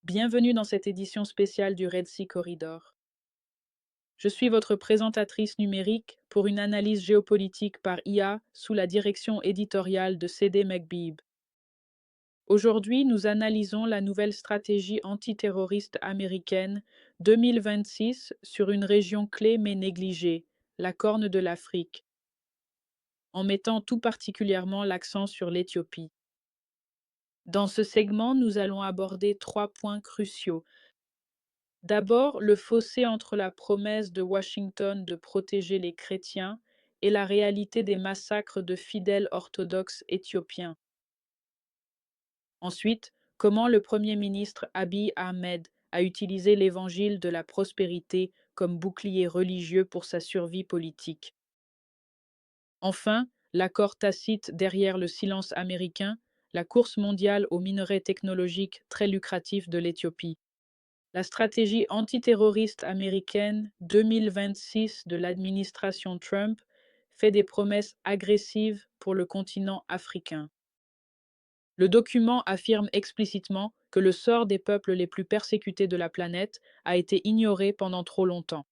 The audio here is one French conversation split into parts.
Bienvenue dans cette édition spéciale du Red Sea Corridor. Je suis votre présentatrice numérique pour une analyse géopolitique par IA sous la direction éditoriale de CD McBeeb. Aujourd'hui, nous analysons la nouvelle stratégie antiterroriste américaine 2026 sur une région clé mais négligée, la Corne de l'Afrique, en mettant tout particulièrement l'accent sur l'Éthiopie. Dans ce segment, nous allons aborder trois points cruciaux. D'abord, le fossé entre la promesse de Washington de protéger les chrétiens et la réalité des massacres de fidèles orthodoxes éthiopiens. Ensuite, comment le Premier ministre Abiy Ahmed a utilisé l'évangile de la prospérité comme bouclier religieux pour sa survie politique. Enfin, l'accord tacite derrière le silence américain, la course mondiale aux minerais technologiques très lucratifs de l'Éthiopie. La stratégie antiterroriste américaine 2026 de l'administration Trump fait des promesses agressives pour le continent africain. Le document affirme explicitement que le sort des peuples les plus persécutés de la planète a été ignoré pendant trop longtemps.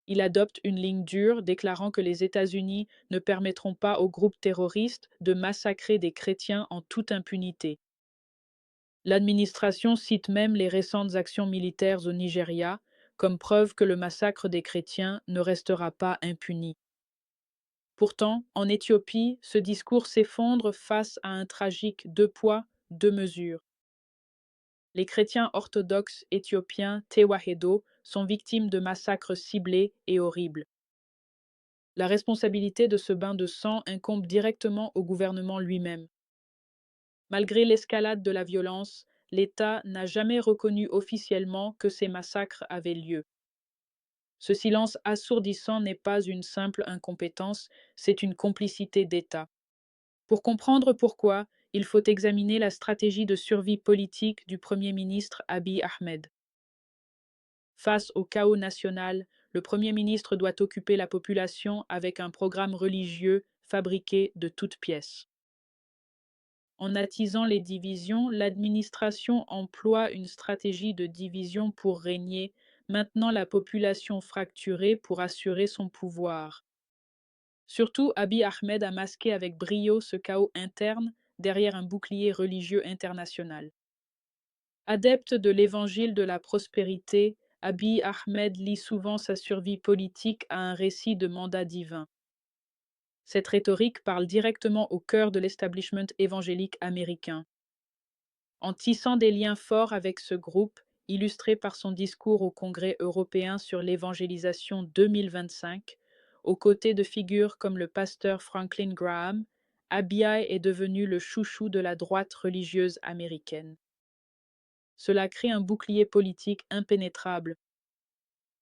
Il adopte une ligne dure déclarant que les États-Unis ne permettront pas aux groupes terroristes de massacrer des chrétiens en toute impunité. L'administration cite même les récentes actions militaires au Nigeria comme preuve que le massacre des chrétiens ne restera pas impuni. Pourtant, en Éthiopie, ce discours s'effondre face à un tragique deux poids, deux mesures. Les chrétiens orthodoxes éthiopiens Tewahedo sont victimes de massacres ciblés et horribles. La responsabilité de ce bain de sang incombe directement au gouvernement lui-même. Malgré l'escalade de la violence, l'État n'a jamais reconnu officiellement que ces massacres avaient lieu. Ce silence assourdissant n'est pas une simple incompétence, c'est une complicité d'État. Pour comprendre pourquoi, il faut examiner la stratégie de survie politique du Premier ministre Abiy Ahmed. Face au chaos national, le Premier ministre doit occuper la population avec un programme religieux fabriqué de toutes pièces. En attisant les divisions, l'administration emploie une stratégie de division pour régner, maintenant la population fracturée pour assurer son pouvoir. Surtout, Abiy Ahmed a masqué avec brio ce chaos interne derrière un bouclier religieux international. Adepte de l'évangile de la prospérité, Abiy Ahmed lie souvent sa survie politique à un récit de mandat divin. Cette rhétorique parle directement au cœur de l'establishment évangélique américain. En tissant des liens forts avec ce groupe, illustré par son discours au Congrès européen sur l'évangélisation 2025, aux côtés de figures comme le pasteur Franklin Graham, Abiy est devenu le chouchou de la droite religieuse américaine. Cela crée un bouclier politique impénétrable.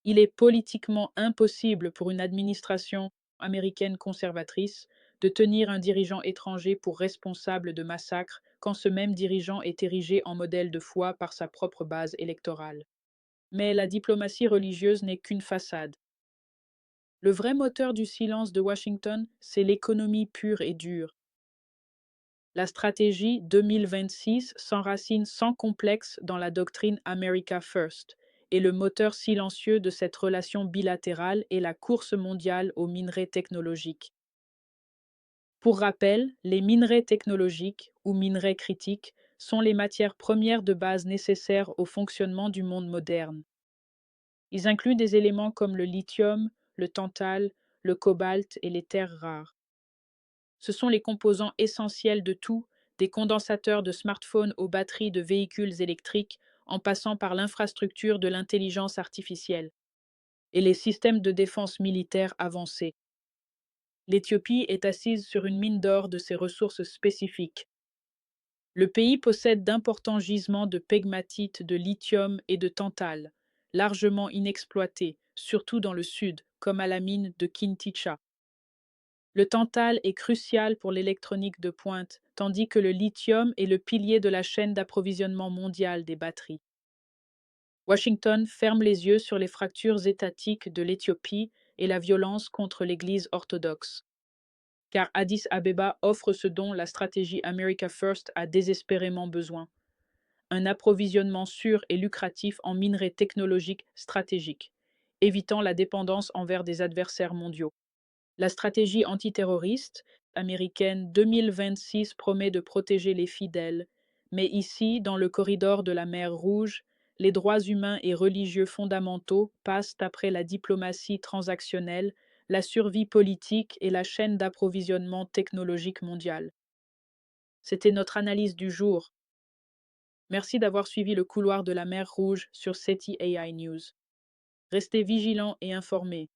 Il est politiquement impossible pour une administration américaine conservatrice de tenir un dirigeant étranger pour responsable de massacres quand ce même dirigeant est érigé en modèle de foi par sa propre base électorale. Mais la diplomatie religieuse n'est qu'une façade. Le vrai moteur du silence de Washington, c'est l'économie pure et dure. La stratégie 2026 s'enracine sans complexe dans la doctrine America First, et le moteur silencieux de cette relation bilatérale est la course mondiale aux minerais technologiques. Pour rappel, les minerais technologiques, ou minerais critiques, sont les matières premières de base nécessaires au fonctionnement du monde moderne. Ils incluent des éléments comme le lithium, le tantal, le cobalt et les terres rares. Ce sont les composants essentiels de tout, des condensateurs de smartphones aux batteries de véhicules électriques, en passant par l'infrastructure de l'intelligence artificielle et les systèmes de défense militaire avancés. L'Éthiopie est assise sur une mine d'or de ses ressources spécifiques. Le pays possède d'importants gisements de pegmatite, de lithium et de tantal, largement inexploités, surtout dans le sud, comme à la mine de Kinticha. Le tantal est crucial pour l'électronique de pointe, tandis que le lithium est le pilier de la chaîne d'approvisionnement mondiale des batteries. Washington ferme les yeux sur les fractures étatiques de l'Éthiopie et la violence contre l'Église orthodoxe. Car Addis Abeba offre ce dont la stratégie America First a désespérément besoin. un approvisionnement sûr et lucratif en minerais technologiques stratégiques, évitant la dépendance envers des adversaires mondiaux. La stratégie antiterroriste américaine 2026 promet de protéger les fidèles, mais ici, dans le corridor de la mer Rouge, les droits humains et religieux fondamentaux passent après la diplomatie transactionnelle, la survie politique et la chaîne d'approvisionnement technologique mondiale. C'était notre analyse du jour. Merci d'avoir suivi le couloir de la mer Rouge sur SETI AI News. Restez vigilants et informés.